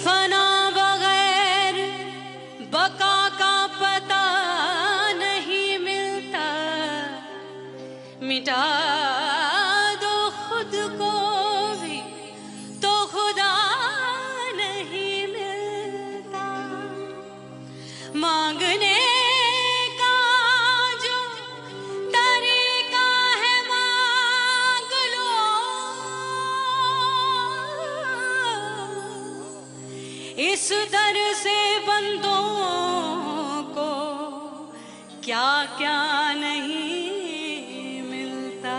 फना बगैर बका का पता नहीं मिलता, मिटा दो खुद को भी तो खुदा नहीं मिलता। मांगने का जो तरीका है मांग लो, इस दर से बंदों को क्या क्या नहीं मिलता।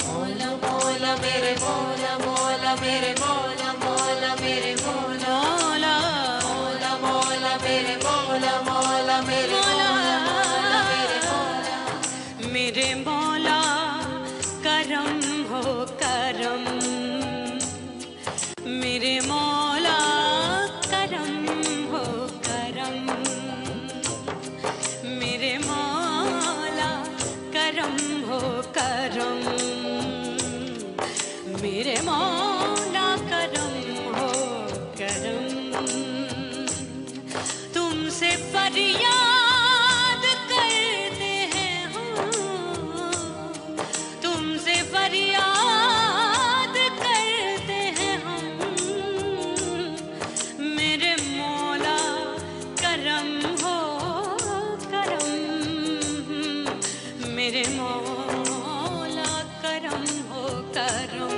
मौला मौला मेरे मौला, मौला मेरे मौला, मौला मेरे मौला, मौला मौला मेरे मौला, मौला मेरे मौला, मौला मेरे मौला। मेरे मौला करम हो करम, मेरे मौला करम हो करम, मेरे मौला करम हो करम, मेरे मौला करम हो करम। तुमसे फरियाद करते हैं हम, तुमसे फरियाद करते हैं हम, मेरे मौला करम हो करम, मेरे मौला करम हो करम,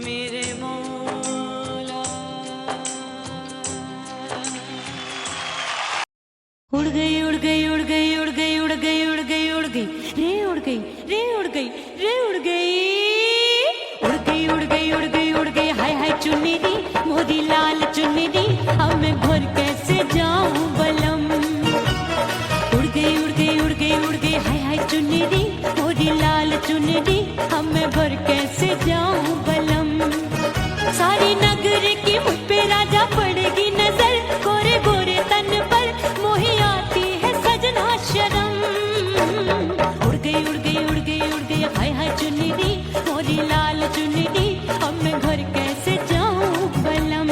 मेरे मौला। उड़ गई उड़ गई उड़ गई उड़ गई उड़ गई उड़ गई उड़ गई रे उड़ गई रे उड़ गई रे उड़ गई उड़ गई उड़ गई उड़ गई उड़ गई। हाय हाय चुन्नी दी मोदी लाल चुन्नी दी, अब मैं घर कैसे जाऊं बलम। उड़ गई उड़ गई उड़ गई उड़ गई हाय हाय चुन्नी दी मोदी लाल चुन्नी दी, अब मैं घर कैसे जाऊं बलम। सारी नगर की मुझ पे राजा पड़ेगी नजर, गोरे गोरे तन पर मोही आती है सजना शर्म। उड़ गई उड़ गई उड़ गई उड़ गई हाय हाय चुन्नी दी मोरी लाल चुन्नी दी, अब मैं घर कैसे जाऊं बलम।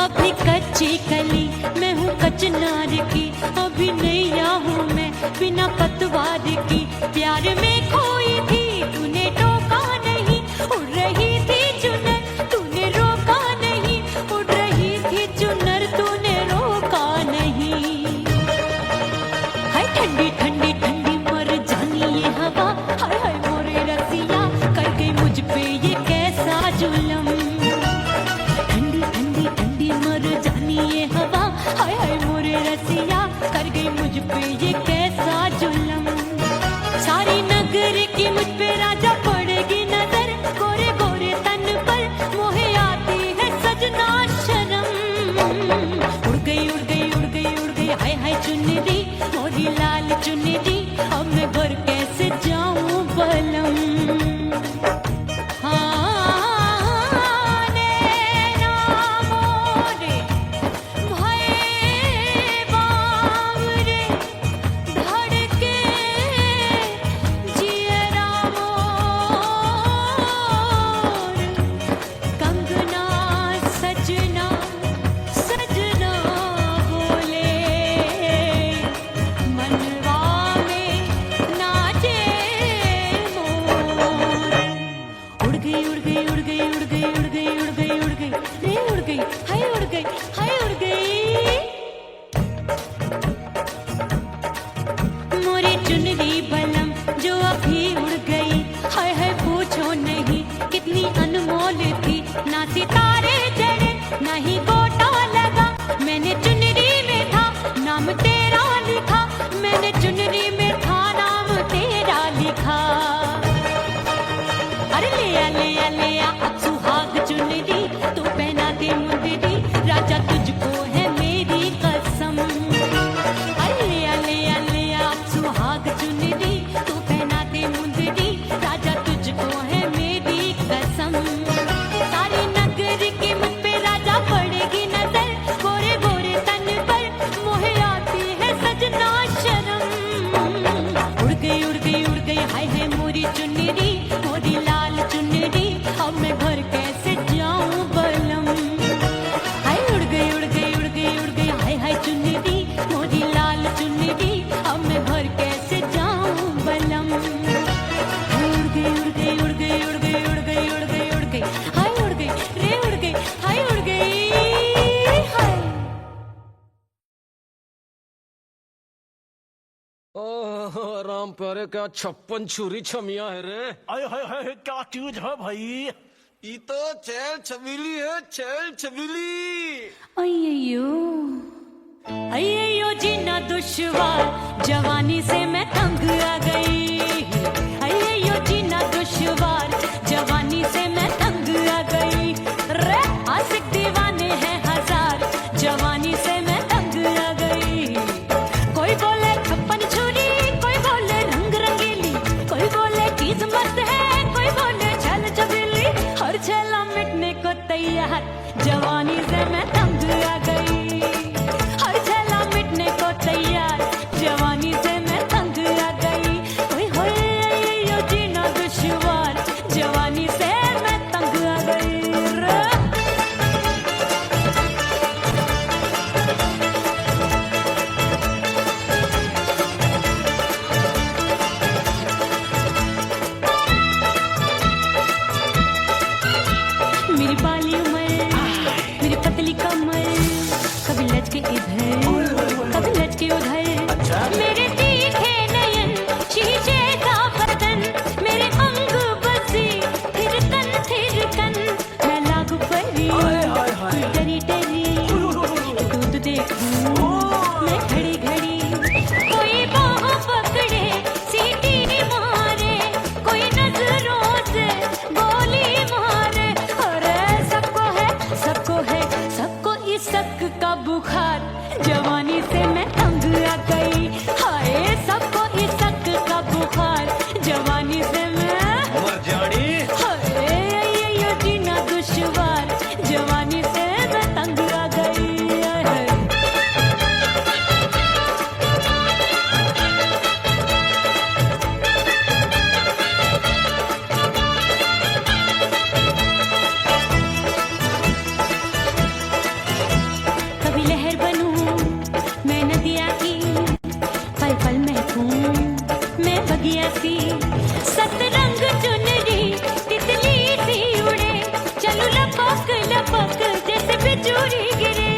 अभी कच्ची कली मैं हूँ कचनार की, अभी नैया हूँ मैं बिना पतवार की। प्यार में खोई थी तूने टोका नहीं, उड़ रही थी चुनर तूने रोका नहीं, उड़ रही थी चुनर तूने रोका नहीं। हाय ठंडी ठंडी ठंडी मर जानी ये हवा, हाय हाय मोरे रसिया कर गई मुझ पे ये कैसा जुलम। ठंडी ठंडी ठंडी मर जानी ये हवा, हाय हाय मोरे रसिया कर गई मुझ पे ये कैसा जुलम। सारी नगर की मुझ पे राजा पड़ेगी नजर, गोरे गोरे तन पर मोहे आती है सजना शर्म। उड़ गई उड़ गई उड़ गई उड़ गई हाय हाय चुन्नी दी मोरी लाल चुन्नी दी, अब मैं घर कैसे जाऊं बलम। चुनरी बलम जो अभी उड़ गई, हाय हाय पूछो नहीं कितनी अनमोल थी। ना सितारे जड़े ना ही गोटा लगा, मैंने चुनरी में था नाम तेरा लिखा, मैंने चुनरी में था नाम तेरा लिखा। अरे ले आ ले आ ले राम प्यारे क्या 56 छुरी छमिया है रे। अरे हाय हाय क्या चीज है भाई। ये तो चैल छबीली है, चैल छबीली। अय्यो अय्यो जीना दुश्वार, जवानी से मैं तंग आ गई। अय्यो जीना दुश्वार, जवानी से मैं तंग आ गई। रे आशिक दीवाने हैं हजार, जवानी से मैं तंग आ गई। कोई बोले 56 छुरी, कोई बोले रंग रंगीली, कोई बोले चीज मस्त है, कोई बोले छल छबीली। हर छेला मिटने को तैयार, जवानी से मैं तंग आ गई। हर छेला मिटने को तैयार, जवानी से मैं तंग आ गई। ओए होए यो जीना दुश्वार, जवानी से मैं तंग आ गई रे। मेरी बाली उम्र, मेरी पतली कमर, कभी लचके इधर कभी लचके उधर। मेरे तीखे नयन, शीशे का बदन, मेरे अंग बसी थिरकन। मैं लागू परी, तू डरी डरी, दूध देखूं मैं घड़ी घड़ी। कोई बाह पकड़े सीटी मारे, कोई नजरों से गोली मारे। अरे सबको सबको इस शक का बुखार, जवानी से मैं तंग आ गई। हाय सबको इस शक का बुखार, जवानी से मैं मर जानी। हाय ये जीना दुश्वार, जवानी से मैं तंग आ गई। हाय। कभी लहर बनूं मैं नदिया की, पल पल महकूं मैं बगिया सी। सतरंग चुनरी तितली सी उड़े, चलूं लपक लपक जैसे बिजुरी गिरे।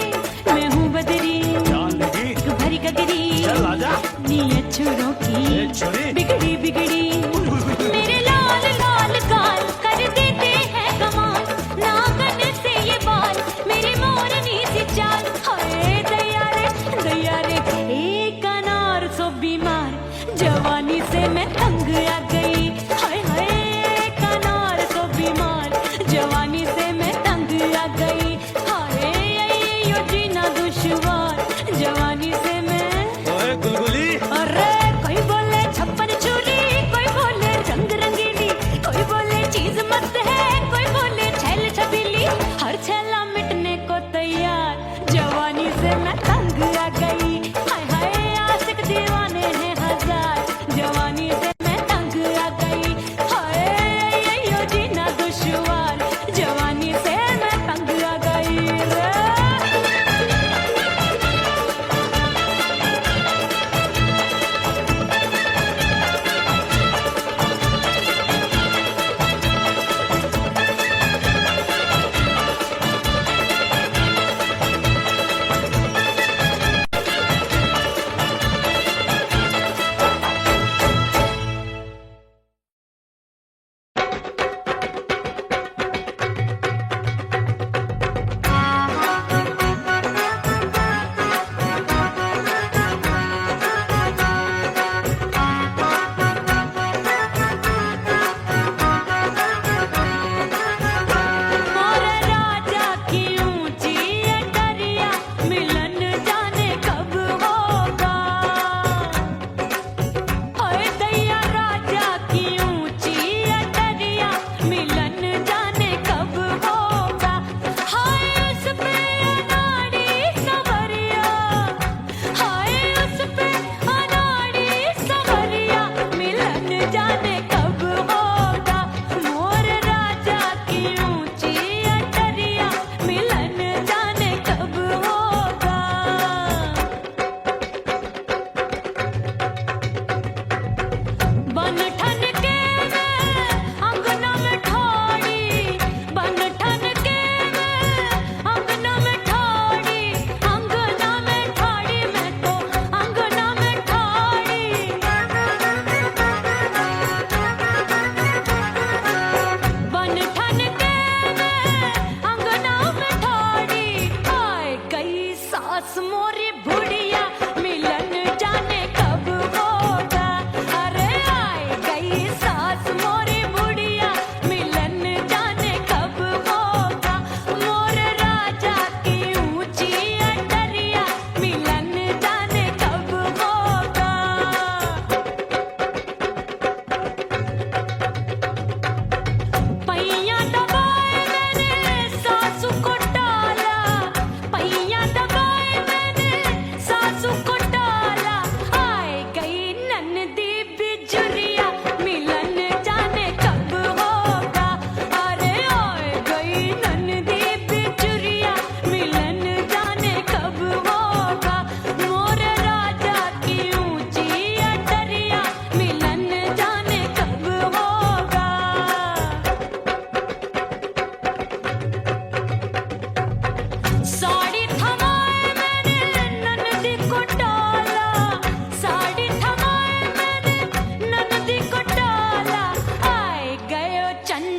मैं हूँ बदरी जान लगी भरी गगरी, चल आजा। नीयत छुरों ए की छुरी। बिगड़ी बिगड़ी। मेरे लाल लाल गाल कर देते हैं कमाल, नागन से ये बाल मेरी मोरनी सी चाल। हाय दया रे एक अनार सो बीमार, जवानी से मैं तंग आ गई। हाय हाय एक अनार सो बीमार, जवानी से मैं तंग आ गई। हाय यो जीना दुश्वार, जवानी से मैं। ओए गुलगुली। अरे कोई बोले 56 छुरी,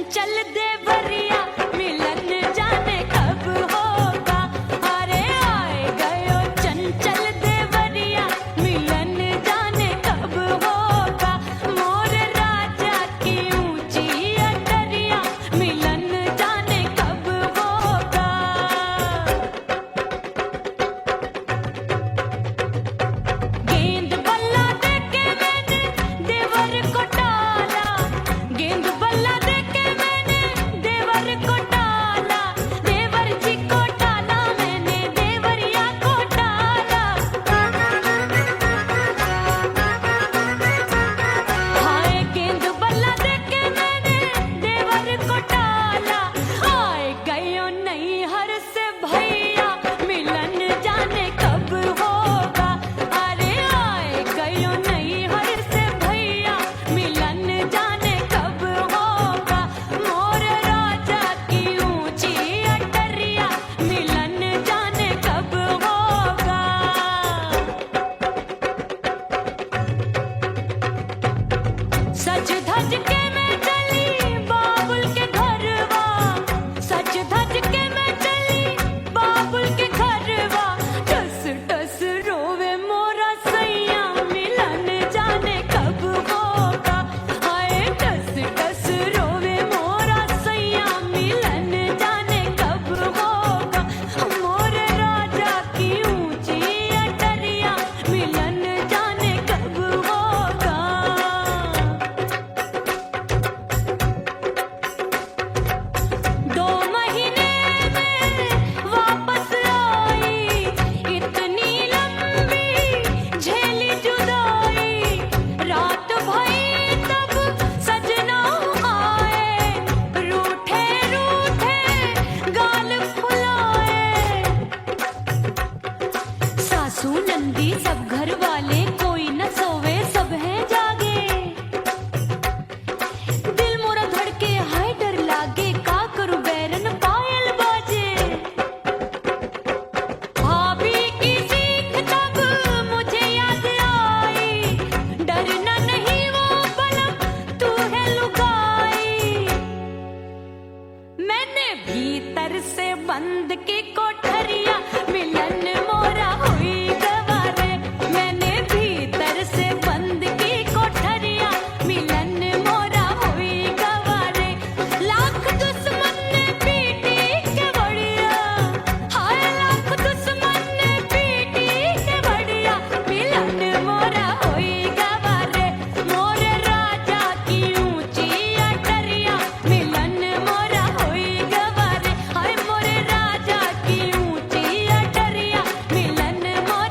चंचल देवरिया मिलन जाने कब होगा। अरे आए गयो चंचल देवरिया मिलन जाने कब होगा। मोर राजा की ऊंची अटरिया मिलन जाने कब होगा। गेंद बल्ला देके मैंने देवर को टाला, गेंद बल्ला देके मैंने देवर को टाला, देवर जी को टाला मैंने देवरिया को टाला। हाय गेंद बल्ला देके मैंने देवर को टाला। आए गयो नैहर से भैया मिलन जाने कब होगा। अरे आए गयो नैहर से भैया मिलन जाने कब होगा। मोर राजा की ऊंची अटरिया मिलन जाने कब होगा। सज धज के मैं चली बाबुल के घरवा, सज धज के मैं चली बाबुल के घरवा। टस टस रोवे मोरा सैया मिलन जाने कब होगा। हाय टस टस रोवे मोरा सैया मिलन जाने कब होगा। मोर राजा की ऊंची अटरिया मिलन जाने कब होगा। 2 महीने में वापस आई, इतनी लंबी झेली जुदाई। रात भई तब सजना आए, रूठे रूठे गाल फुलाए। सासू नंदी सब घर वाले कोई न सोवे सब हैं जागे। दिल मोरा धड़के हाय डर लागे, का करूं बैरन पायल बाजे। भाभी की सीख तब मुझे याद आई, डरना नहीं वो बलम तू है लुगाई। मैंने भीतर से बंद की कोठरिया मिलन मोरा हुई गवारे। मैंने भीतर से बंद की कोठरिया मिलन मोरा हुई गवारे। लाख दुश्मन ने पीटी के बढ़िया, हाय लाख दुश्मन ने पीटी के बढ़िया मिलन मोरा हुई गवारे। मोर राजा की ऊंची अटरिया मिलन मोरा हुई गवारे। हाय मोर राजा की ऊंची अटरिया मिलन मोरा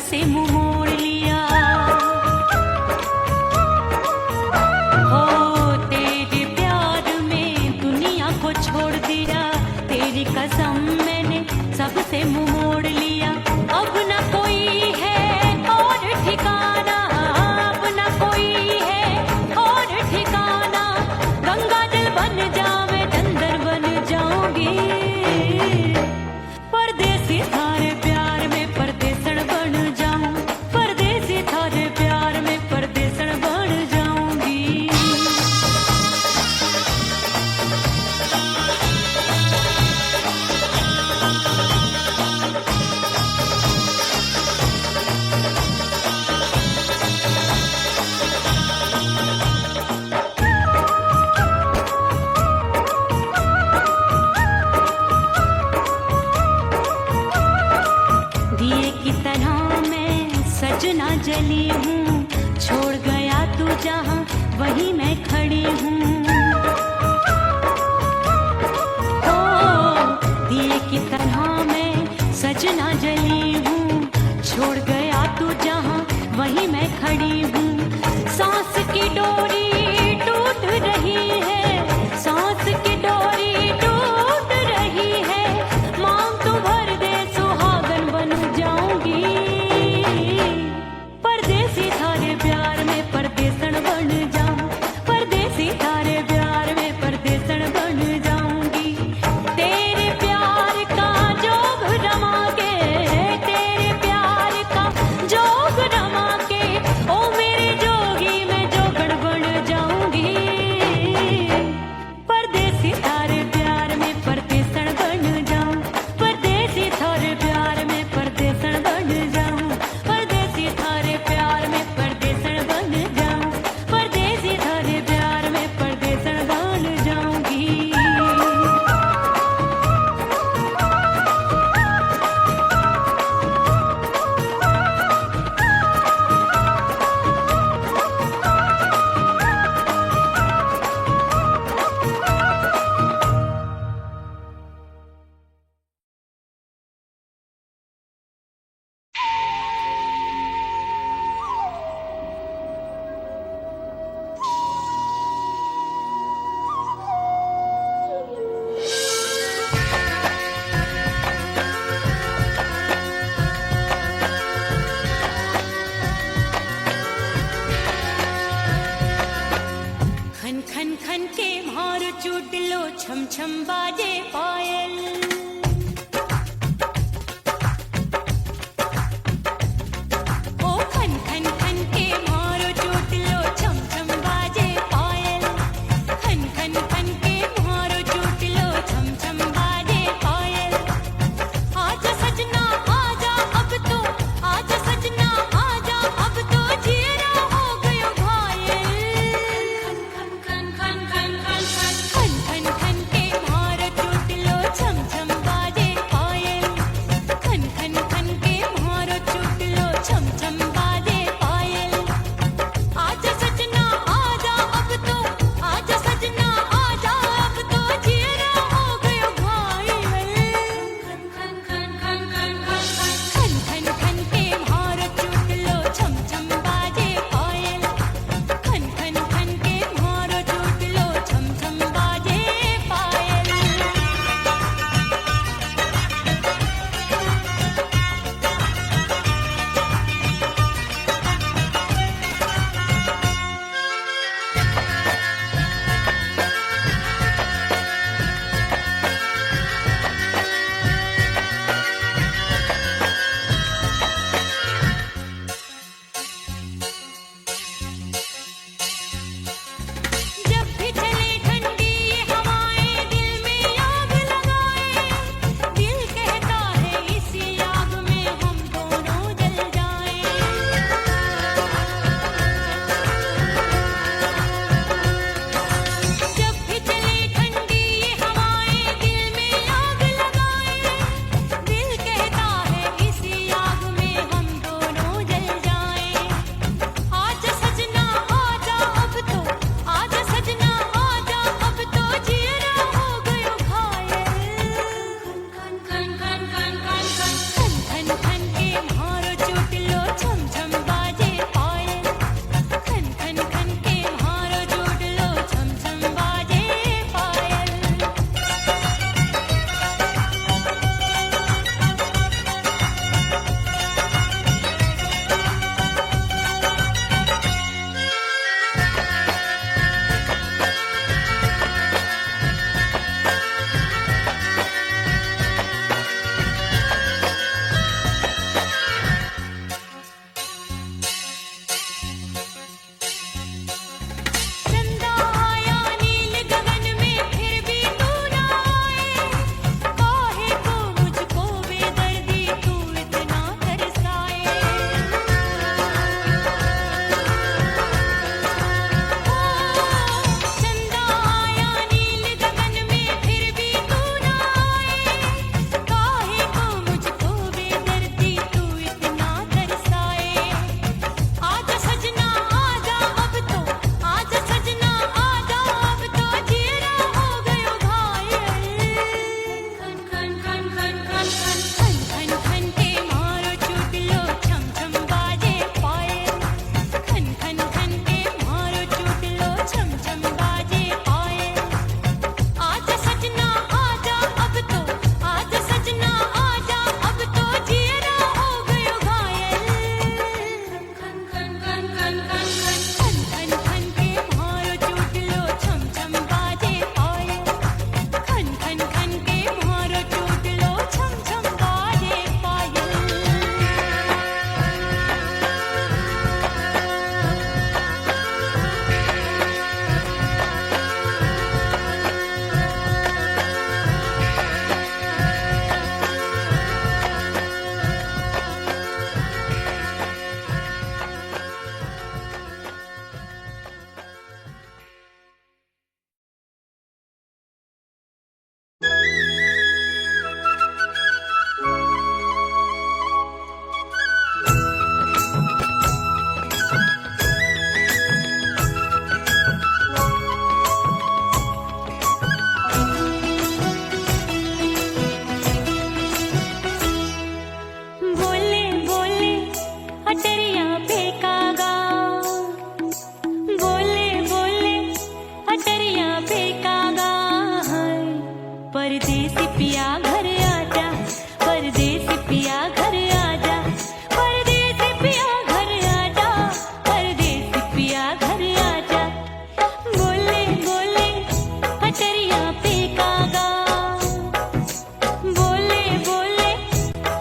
से मुंह मोड़ लिया। हो तेरे प्यार में दुनिया को छोड़ दिया, तेरी कसम मैंने सबसे मुंह मोड़ लिया। अब न कोई है और ठिकाना, अब न कोई है और ठिकाना। गंगा जल बन जावे चंदन बन जाऊंगी, परदेसी थारे प्यार में परदेसण बन जाऊं, परदेसी थारे प्यार में परदेसण बन जाऊंगी। दिए की तरह मैं सजना जली हूँ, छोड़ गया तू जहाँ वहीं मैं खड़ी हूँ। ओ दिए की तरह मैं सजना जली हूँ, छोड़ गया तू जहाँ वहीं मैं खड़ी हूँ। सांस की डोरी टूट रही है, सांस की डोरी टूट रही है। मांग तू भर दे सुहागन बन जाऊंगी, परदेसी थारे प्यार में परदेसण बन जाऊं, परदेसी थारे प्यार में परदेसण बन जाऊंगी। तेरे प्यार का जोग रमा के, तेरे प्यार का जोग रमा के, ओ मेरे जोगी मैं जोगण बन जाऊंगी। पिया घर आजा, परदेसी पिया घर आजा, परदेसी पिया घर आजा, परदेसी पिया घर आजा। बोले बोले अटरिया पे कागा, बोले बोले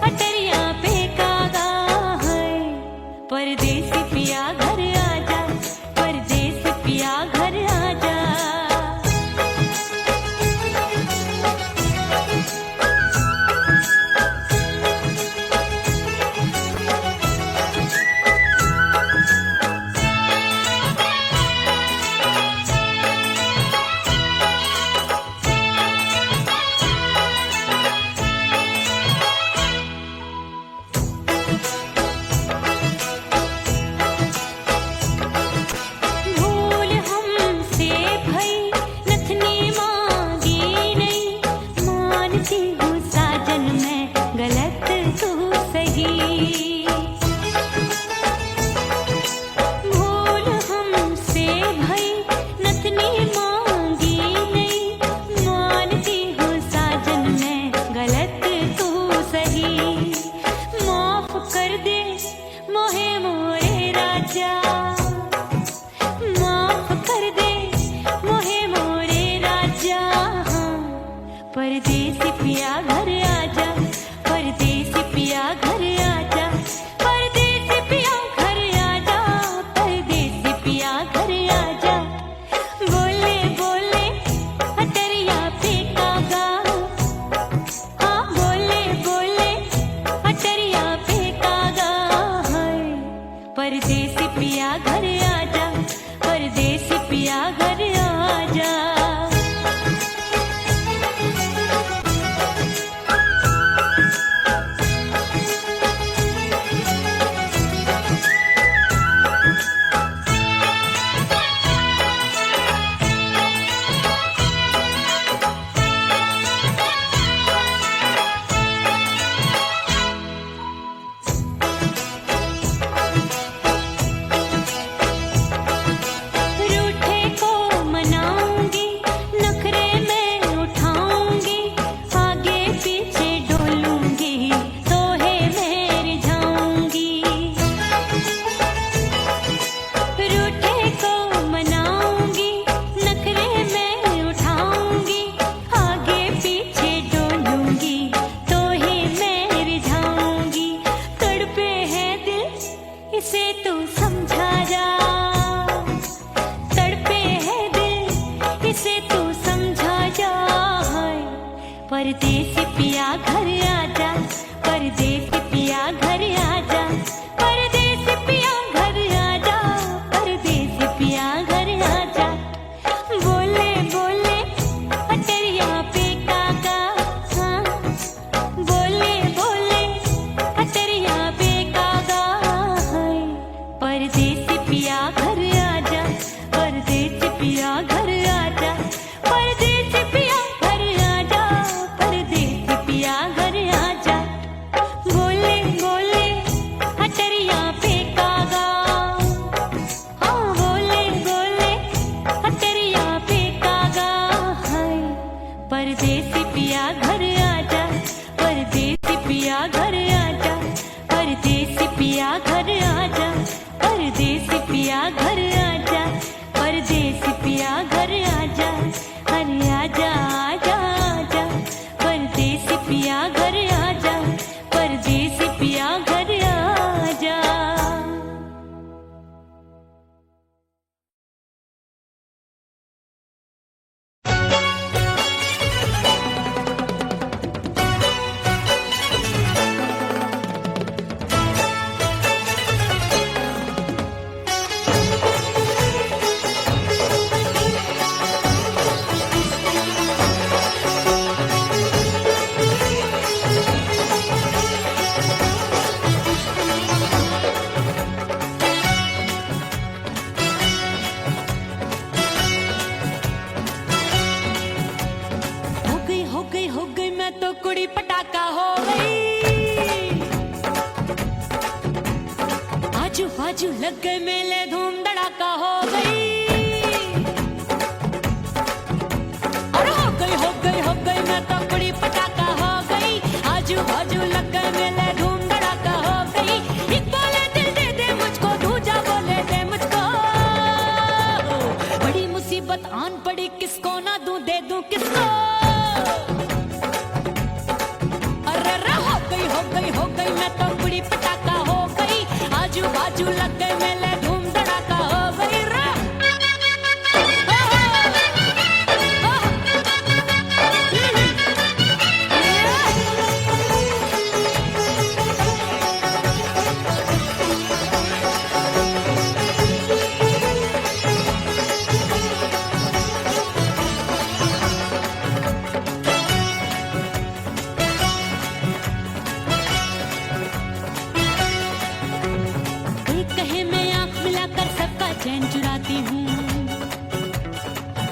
अटरिया पे कागा है, परदेसी पिया घर आजा, परदेसी पिया घर आजा। भूल हमसे भई नथनी मांगी नहीं, मानती हूँ साजन मैं गलत तू सही। भूल हमसे भई नथनी मांगी नहीं, मानती हूँ साजन मैं गलत तू सही। माफ कर दे मोहे मोरे राजा, माफ कर दे मोहे मोरे राजा। परदेसी पिया घर आजा, परदेसी पिया घर आजा, परदेसी पिया घर आजा, परदेसी पिया घर आजा। बोले बोले अटरिया पे कागा, हाँ बोले बोले अटरिया पे कागा है, परदेसी पिया घर आजा, परदेसी पिया घर आजा। रूठे को मनाऊंगी, नखरे में उठाऊंगी, आगे पीछे डोलूंगी, तोहे में रिझाऊंगी। रूठे को मनाऊंगी, नखरे में उठाऊंगी, आगे पीछे डोलूंगी, तोहे में रिझाऊंगी। तड़पे है दिल इसे तू समझा जा, तड़पे है दिल इसे तू समझा जा है, परदेसी पिया घर आजा, परदेसी पिया घर आजा, परदेसी पिया घर आजा, परदेसी पिया घर आजा। बोले बोले अटरिया पे कागा, हाँ बोले बोले अटरिया पे कागा है, परदेसी पिया घर आजा, परदेसी पिया घर आजा, परदेसी पिया घर आजा, परदेसी पिया घर आजा। बोले बोले अटरिया पे कागा, हाँ बोले बोले अटरिया पे कागा है, परदेसी पिया घर आजा, परदेसी पिया घर आजा, परदेसी पिया घर आजा, परदेसी पिया घर आजा, परदेसी पिया घर आजा। अरे आजा आजा आजा, परदेसी पिया घर आजा, परदेसी पिया घर आजा। कुड़ी पटाखा हो गई, आजू बाजू लग गए मेले, धूम धड़ाका हो गई। अरे हो गई मैं तो कुड़ी पटाखा आजू बाजू लग गए मेले, धूम धड़ाका हो गई। एक बोले दिल दे दे मुझको, दूजा बोले दे मुझको। बड़ी मुसीबत आन पड़ी, किसको ना दूं दे दूं किसको। अरे रे हो गई मैं तो बुरी पटाखा हो गई। आजू बाजू लग गए मेले, धूम धड़ाका हो गई रे। एक कहे मैं आंख मिलाकर सबका चैन चुराती हूँ,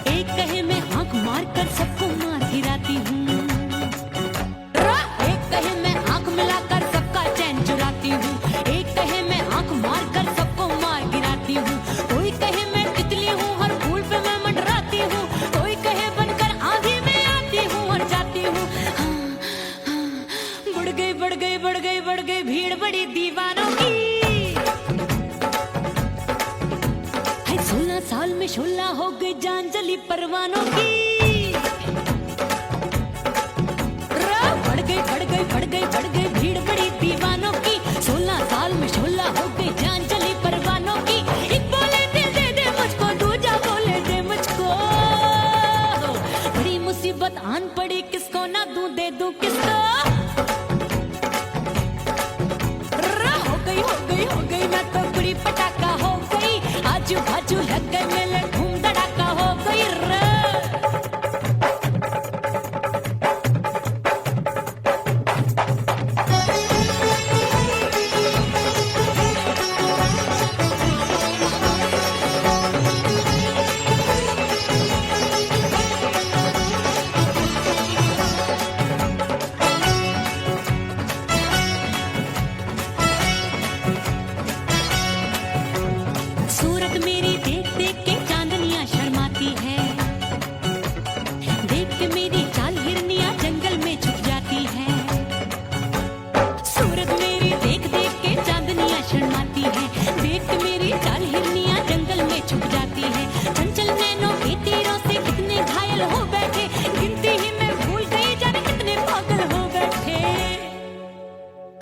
एक कहे मैं आंख मारकर सबको मार गिराती हूँ। एक कहे मैं आंख मिलाकर सबका चैन चुराती हूँ, एक कहे मैं आंख मारकर सबको मार गिराती हूँ। कोई कहे मैं तितली हूँ, हर फूल पे मैं मंडराती हूँ। कोई कहे बनकर आंधी में आती हूँ और जाती हूँ। बढ़ गई भीड़ बड़ी दीवानों की। 16 साल में शोला हो गई, जान जली परवानों की। बढ़ गई भीड़ बड़ी दीवानों की। 16 साल में शोला हो गई, जान जली परवानों की। एक बोले दिल दे दे मुझको, दूजा बोले दे मुझको। बड़ी मुसीबत आन पड़ी, किसको ना दूं दे दूं किसको। हो गई मैं तो बुरी पटाखा हो गई। आजू बाजू लग गए मेले, धूम धड़ाका हो गई रे। सूरत मेरी देख देख के चांदनियां शर्माती है, देख के मेरी चाल हिरनियां जंगल में छुप जाती है। सूरत मेरी देख देख के चांदनियां शर्माती है, देख के मेरी चाल हिरनियां जंगल में छुप जाती है। चंचल नैनों के तीरों से कितने घायल हो बैठे, गिनती ही मैं भूल गई जाने कितने पागल हो बैठे।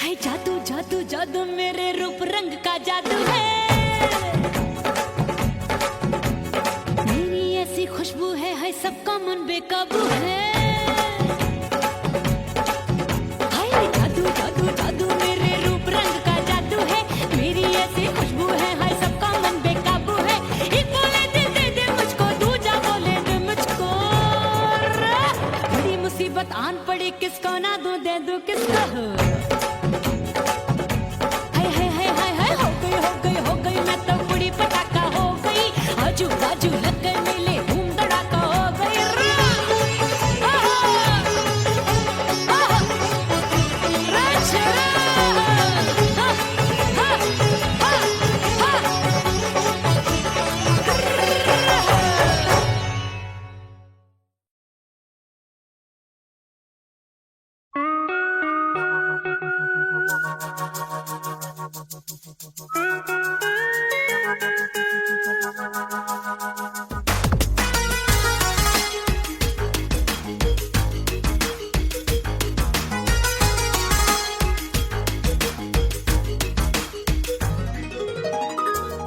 है जादू जादू जादू मेरे रूप रंग का जादू है। खुशबू है सबका मन बेकाबू है। हाय जादू जादू जादू मेरे रूप रंग का जादू है। मेरी ऐसी खुशबू है, हाय सबका मन बेकाबू है। एक बोले दिल दे दे मुझको, दूजा बोले दे मुझको। बड़ी मुसीबत आन पड़ी, किसको ना दूं दे दूं किसको। हो गई मैं तो बुरी पटाखा हो गई। आजू बाजू लग गए मेले, धूम धड़ाका हो गई रे।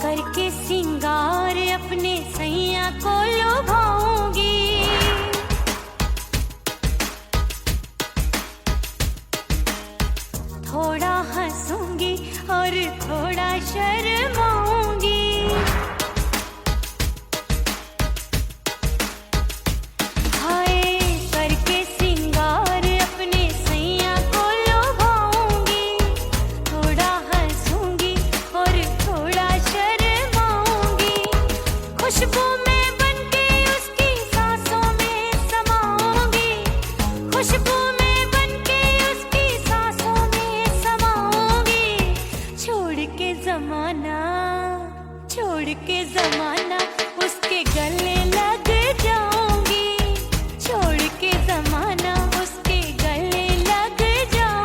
करके सिंगार अपने सैया को लुभाऊंगी, थोड़ा हंसूंगी और थोड़ा शर्माऊंगी। हाय करके सिंगार अपने सैया को लुभाऊंगी, थोड़ा हंसूंगी और थोड़ा शर्माऊंगी। खुशबू में बनके उसकी सांसों में समाऊंगी, खुशबू में बनके उसकी सांसों में समाऊंगी। छोड़ के जमाना उसके गले लग जाऊंगी, छोड़ के जमाना उसके गले लग जाऊंगी।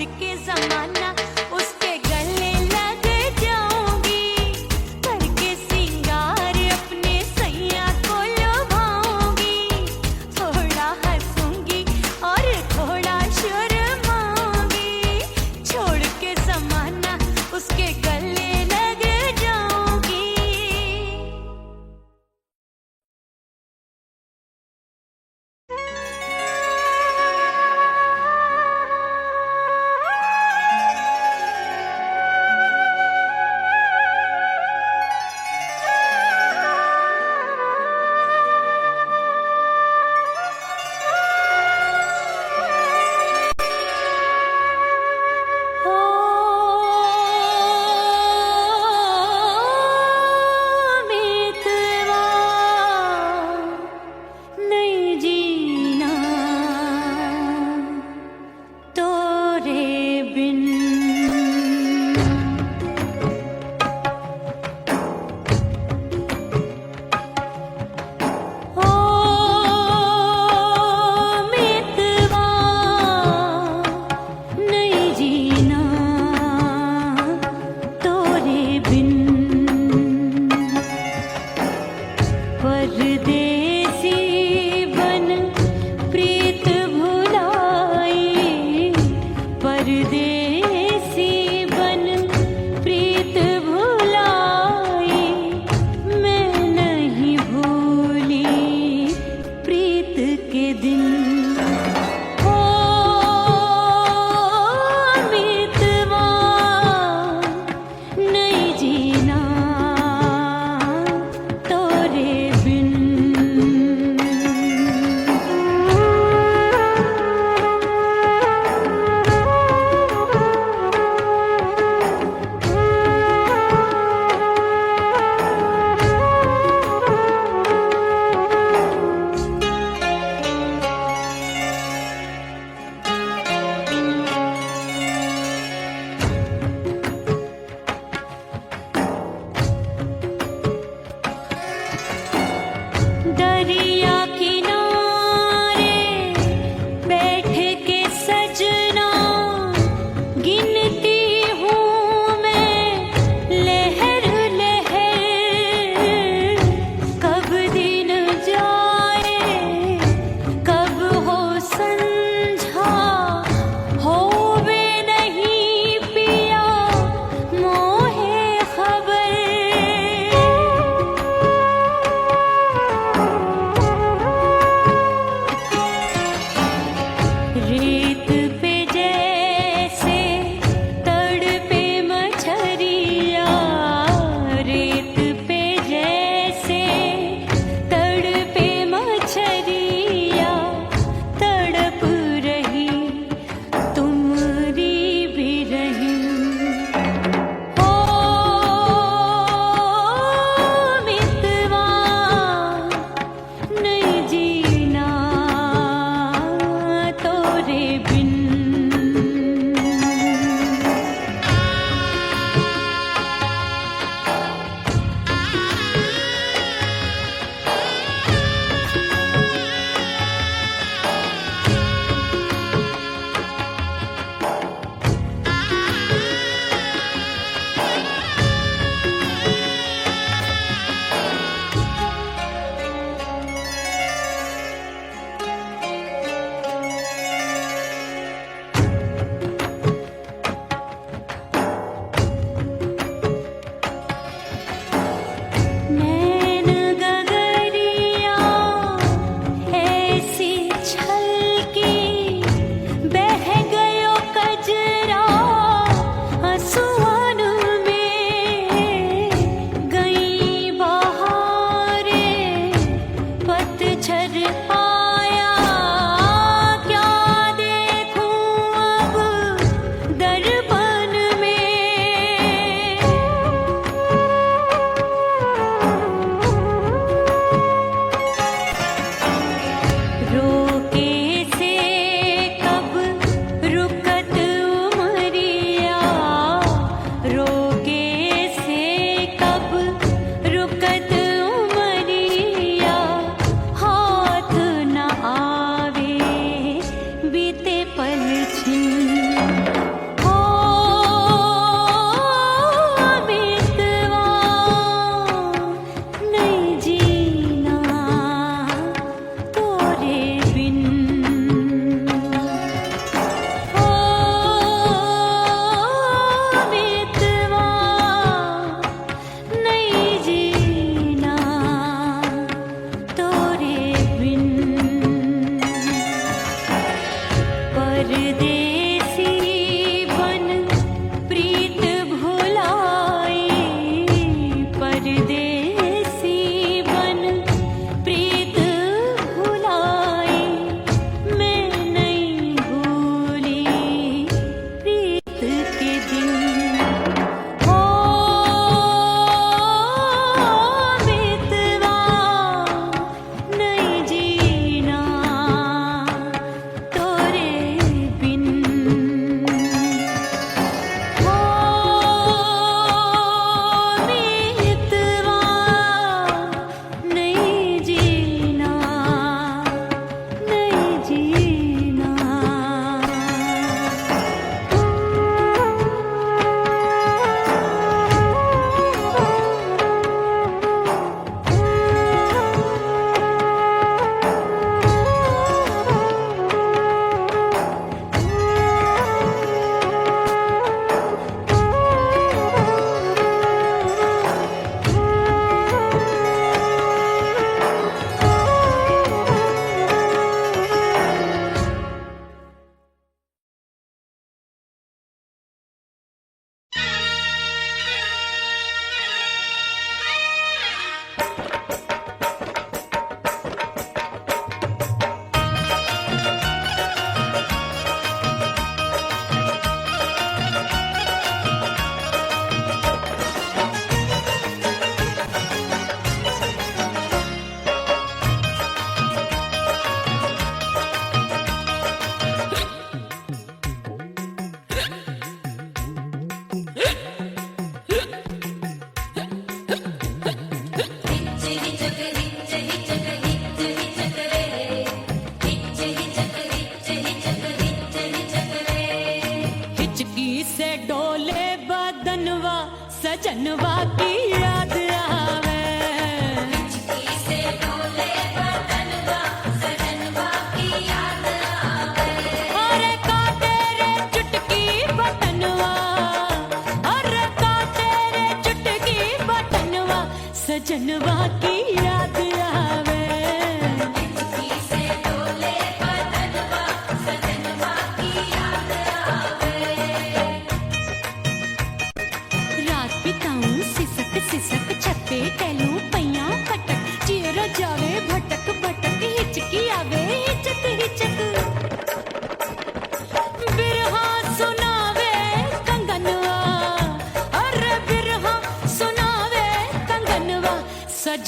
छोड़ के जमाना उसके गले लग जाऊंगी, करके सिंगार अपने सैया को लुभाऊंगी, थोड़ा हंसूंगी और थोड़ा शर्माऊंगी, छोड़ के जमाना उसके गले लग जाऊंगी। जीना तोरे बिन।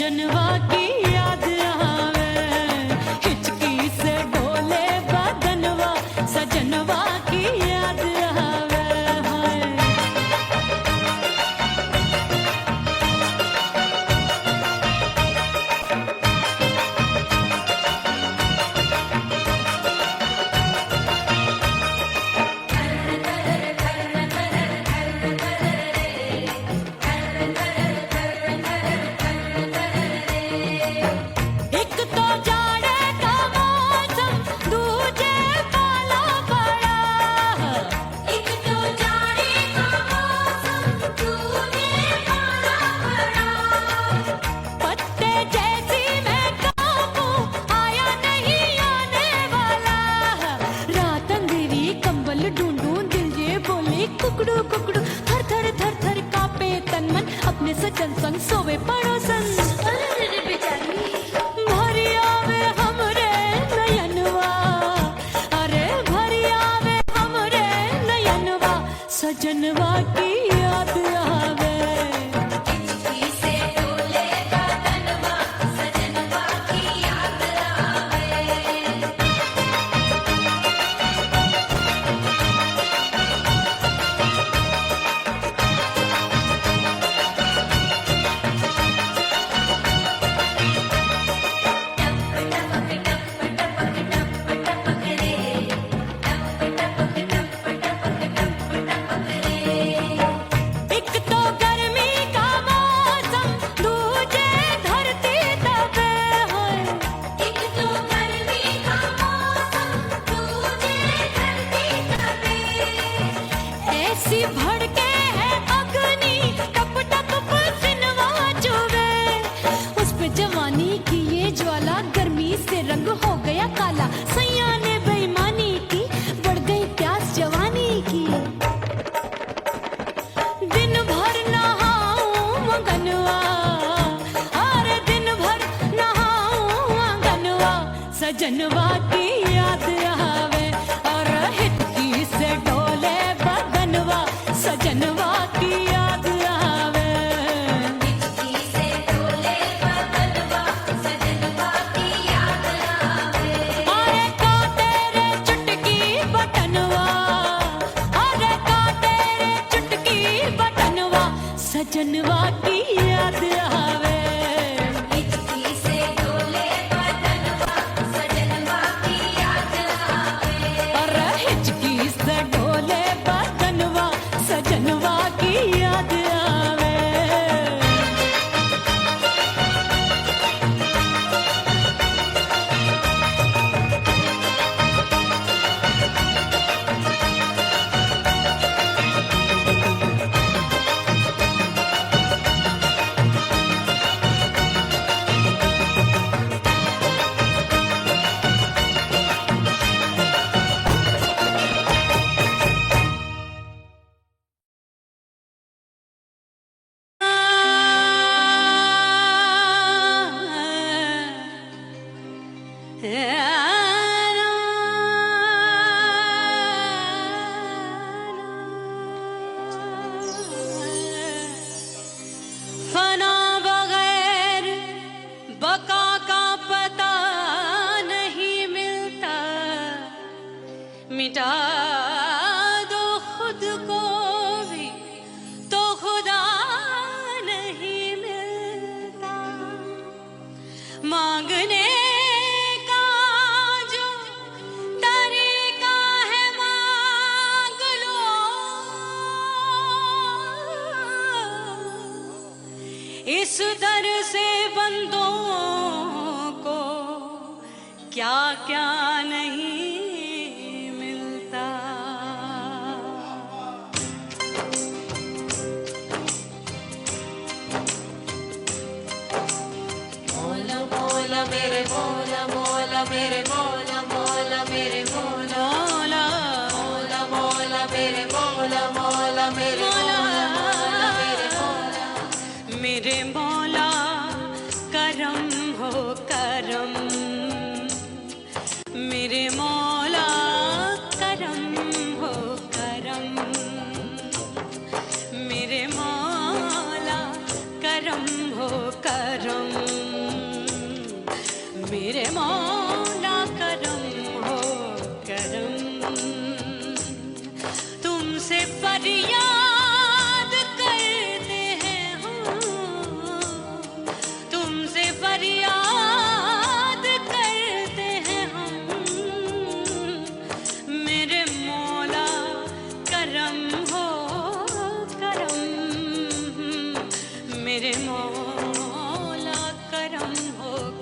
सजनवा की याद आवे, हिचकी से डोले बदनवा, सजनवा की याद आवे हाय। एक तो जाड़े का मौसम, दूजे पाला पड़ा। एक तो जाड़े का मौसम, दूजे पाला पड़ा। पत्ते जैसी मैं कांपूं, आया नहीं आने वाला। रात अंधेरी कंबल ढूंढूं, दिल ये बोले कुकड़ू कुकड़ू। थर थर थर थर कांपे तन मन, अपने सजन संग सोवे पड़ोसन। भरी आवे हमरे नयनवा, अरे भरी आवे हमरे नयनवा, सजनवा की याद आवे। हिचकी से डोले बदनवा, सजनवा की याद आवे। एक तो गर्मी का मौसम, दूजे धरती तपे है। एक तो गर्मी का मौसम, दूजे धरती तपे। ऐसी भड़के है अग्नि, टप टप पसीनवा चुभे। उस पे जवानी की ये ज्वाला, गर्मी से रंग हो गया काला। सैया ने बेईमानी की, बढ़ गई प्यास जवानी की। दिन भर नहाऊं मगनवा, अरे दिन भर नहाऊं मगनवा, सजनवा की याद आवे। और हिचकी से डोले बदनवा, सजनवा की याद आवे। हिचकी से डोले बदनवा, सजनवा की याद आवे। अरे का तेरे चुटकी बटनवा, अरे का तेरे चुटकी बटनवा, सजनवा की याद आवे। हिचकी से डोले बदनवा, सजनवा की याद आवे। अरे हिचकी से डोले बदनवा, सजनवा की याद आवे। फना बगैर बका का पता नहीं मिलता, मिटा दो खुद को भी तो खुदा नहीं मिलता। मांगने का जो तरीका है मांग लो, इस दर से बंदों को क्या क्या नहीं मिलता। मौला मौला मेरे मौला, मौला मेरे मौला, मौला मेरे मौला, मौला मौला मेरे मौला, मौला मेरे मौला, मौला मेरे मौला। मेरे मौला करम हो करम, मेरे मौला करम हो करम, मेरे मौला करम हो करम।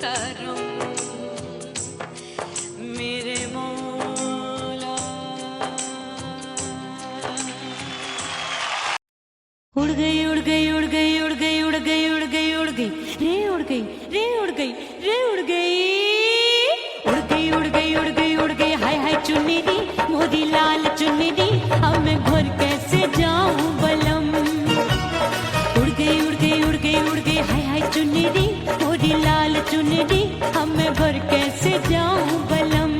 करम मेरे मौला। उड़ गई उड़ गई उड़ गई उड़ गई उड़ गई उड़ गई उड़ गई रे उड़ गई रे उड़ गई रे उड़ गई उड़ गई उड़ गई उड़ गई उड़ गई हाय हाय चुन्नी दी मोदी लाल चुन्नी दी अब मैं घर कैसे जाऊं बलम। उड़ गई उड़ गई उड़ गई उड़ गई हाय हाय चुन्नी दी मोदी लाल चुन्नी दी अब मैं घर कैसे जाऊं बलम।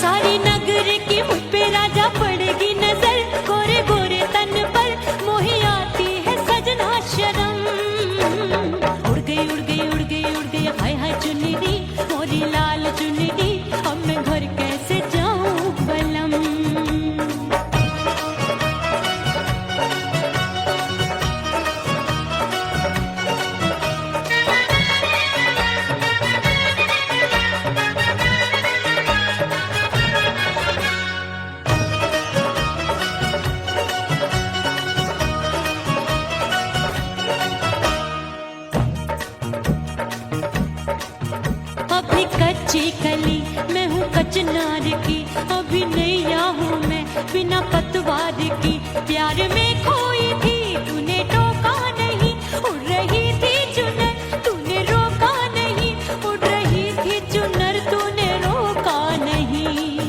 सारी नगर की मुझ पे राजा पड़ेगी नजर गोरे गोरे तन पर मोही आती है सजना शर्म। उड़ गई उड़ गई उड़ गई उड़ गई हाय हाय चुन्नी दी मोरी लाल चुन्नी दी अब मैं घर कैसे जाऊं बलम। अभी कच्ची कली मैं हूँ कचनार की अभी नैया हूँ मैं बिना पतवार की प्यार में खोई थी तूने टोका नहीं उड़ रही थी चुनर तूने रोका नहीं उड़ रही थी चुनर तूने रोका नहीं।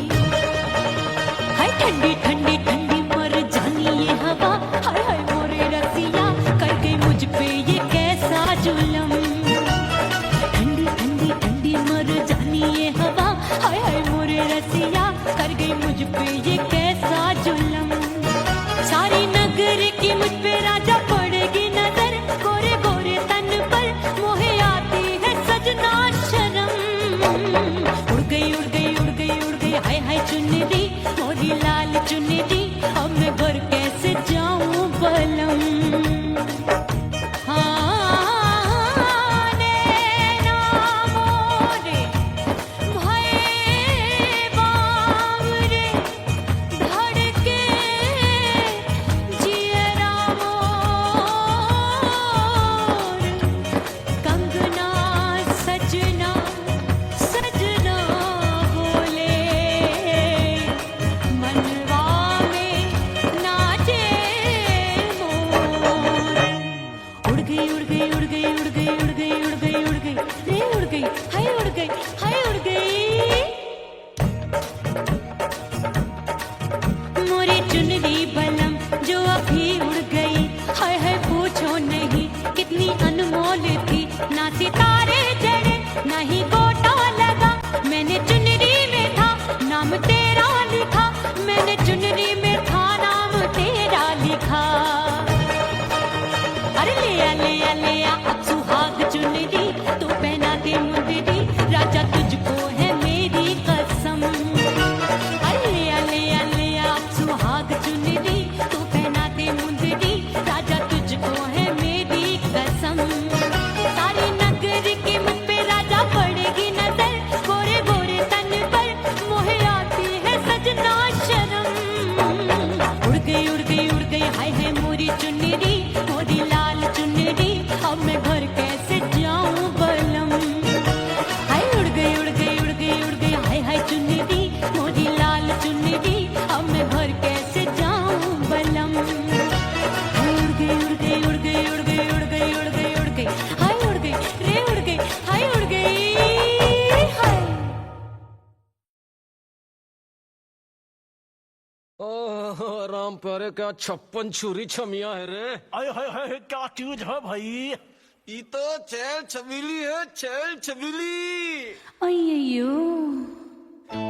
हाय ठंडी ठंडी ठंडी मर जानी ये हवा हाय हाय मोरे रसिया कर गई मुझ पे ये कैसा जुल्म। ठंडी ठंडी ठंडी मर जानी ये हवा हाय हाय मोरे रसिया कर गई मुझ पे ये कैसा जुल्म। सारी नगर की मुझ पे राजा पड़ेगी नजर गोरे गोरे तन पर मोहे आती है सजना शर्म। उड़ गई उड़ गई उड़ गई उड़ गई हाय हाय चुन्नी दी मोरी लाल चुन्नी दी अब मैं घर कैसे जाऊं बलम। मोरी चुनरी बलम जो अभी उड़ गई हाय हाय पूछो नहीं कितनी अनमोल थी ना सितारे जड़े ना ही गोटा लगा मैंने चुनरी में था नाम तेरा लिखा मैंने चुनरी में था नाम तेरा लिखा। अरे ले आ अब सुहाग चुनरी तू पहना दे मुंदरी राजा तुझको है मेरी कसम। सुहाग चुनरी तू पहना दे मुंदरी राजा तुझको है मेरी कसम। सारी नगर की मुझ पे राजा पड़ेगी नजर गोरे गोरे तन पर मोहे आती है सजना शर्म। उड़ गई उड़ गई उड़ गई हाय हाय मोरी चुनरी मोरी लाल चुनरी अब मैं घर कैसे जाऊं बलम। हाय उड़ गई उड़ गई उड़ गई उड़ गई हाय हाय चुनरी मोरी लाल चुनरी अब मैं घर कैसे जाऊं बलम। उड़ गई उड़ गई उड़ गई उड़ गई उड़ गई उड़ गई उड़ गई हाय उड़ गई रे उड़ गई हाय उड़ गई हाय। ओह राम प्यारे क्या 56 छुरी छमिया है रे। आय हाय हाय क्या चीज है भाई। ये तो चैल छबीली है चैल छबीली।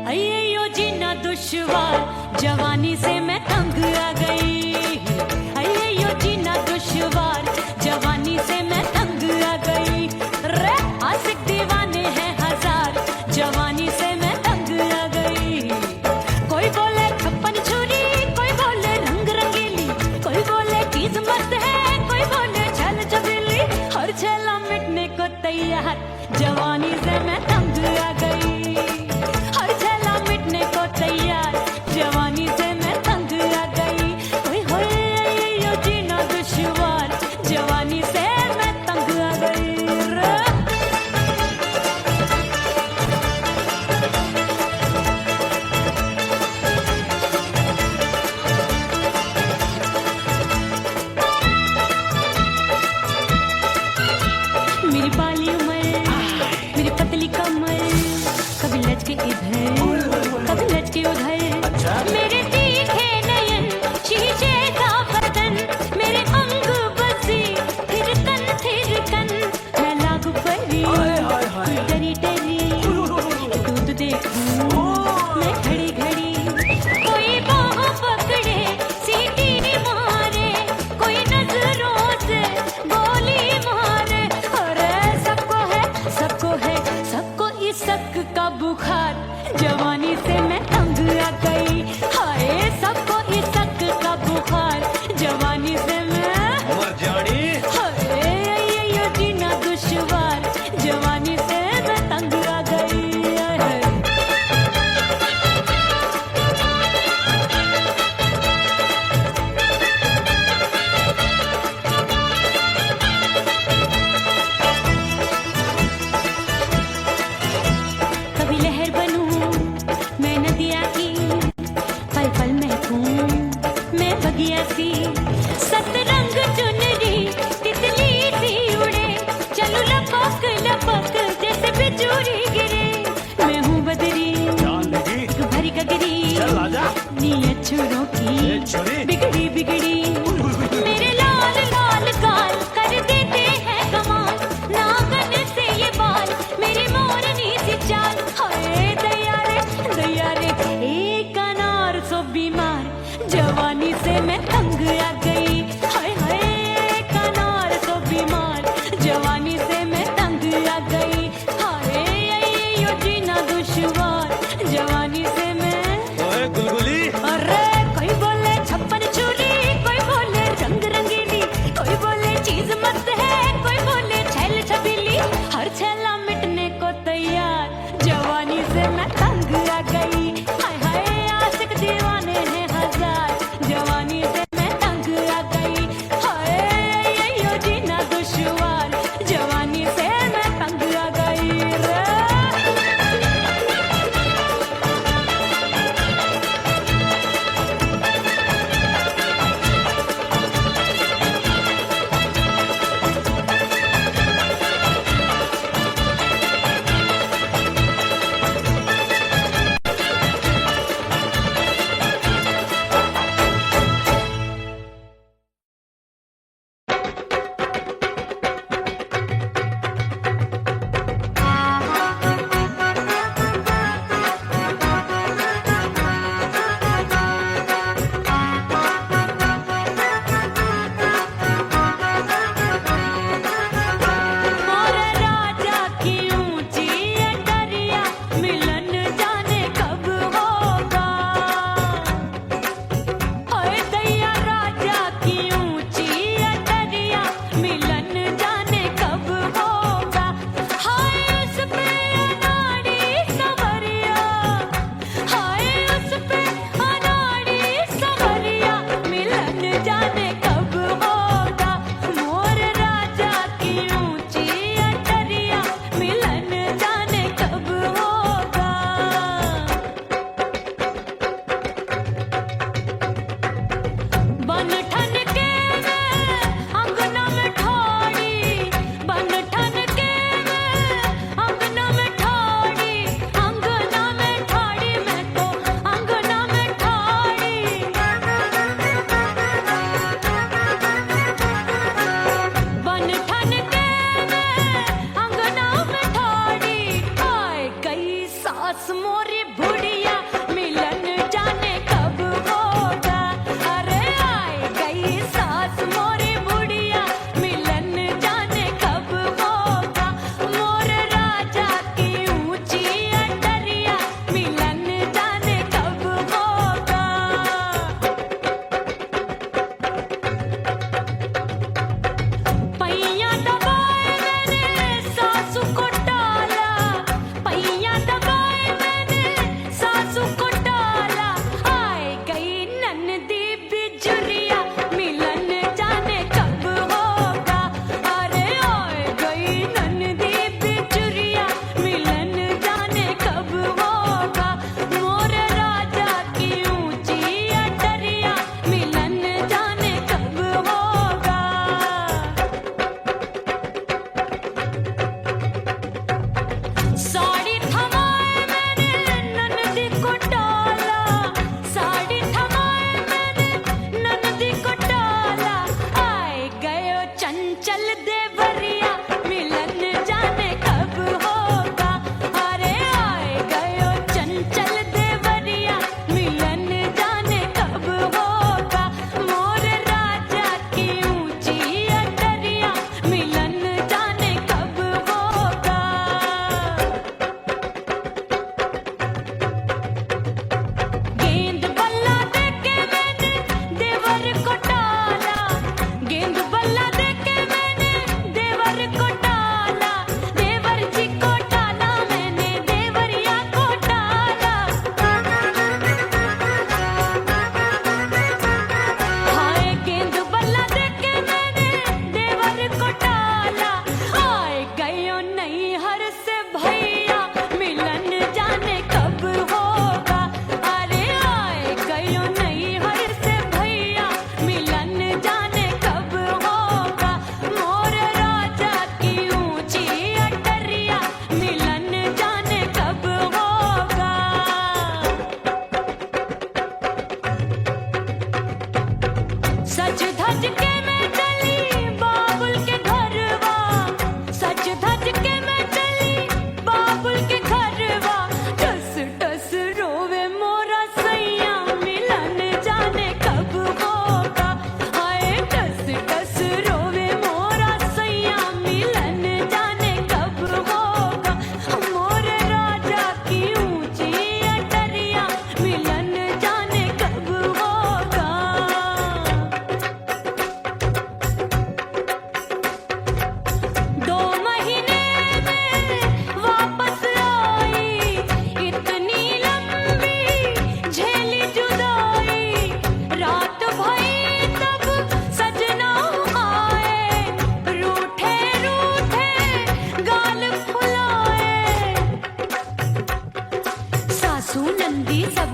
अय्यो जीना दुश्वार जवानी से मैं तंग आ गई। अय्यो जीना दुश्वार जवानी से मैं तंग आ गई। रे आशिक दीवाने हैं हजार जवानी से मैं तंग आ गई। कोई बोले 56 छुरी कोई बोले रंग रंगीली कोई बोले चीज मस्त है कोई बोले छल छबीली हर छेला मिटने को तैयार जवानी से मैं तंग आ गई। हर छेला मिटने को तैयार जवानी से मैं तंग आ गई। ओए होए यो जीना दुश्वार जवानी से मैं तंग आ गई। सबको है सबको इसक का बुखार, जवानी से मैं तंग आ गई। हाय सबको इसक का बुखार, जवानी से मैं मर जानी। हाय ये जीना दुश्वार, जवानी से मैं तंग आ गई। हाय। कभी लहर बनूं मैं नदिया की, पल पल महकूं मैं बगिया सी, सतरंग चुनरी तितली सी उड़े, चलूं लपक लपक जैसे बिजूरी गिरे। मैं हूँ बदरी जान लगी। भरी गगरी, चल आजा। नीयत छुरों ए की छोरी। बिगड़ी बिगड़ी, मेरे लाल लाल गाल कर देते हैं कमाल, नागन से ये बाल मेरी मोरनी सी चाल। हाय दैया रे एक अनार सो बीमार, जवानी से मैं तंग आ गई। हाय हाय एक अनार सो बीमार, जवानी से मैं तंग आ गई। हाय यो जीना दुश्वार, जवानी से मैं। ओए गुलगुली। अरे कोई बोले छप्पन छुरी, कोई बोले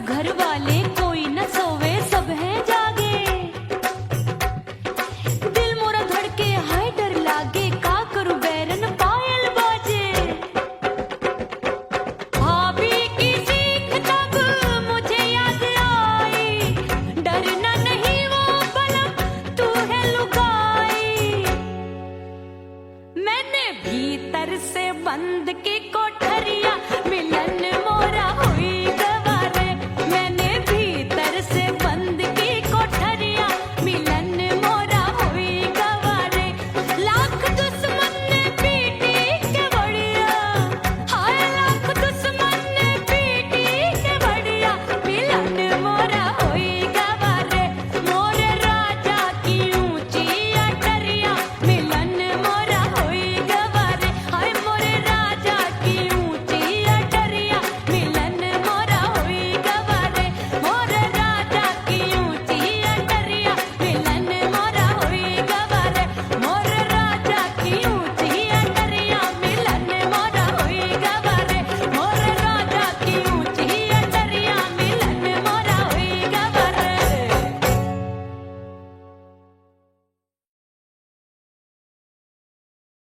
घर वाले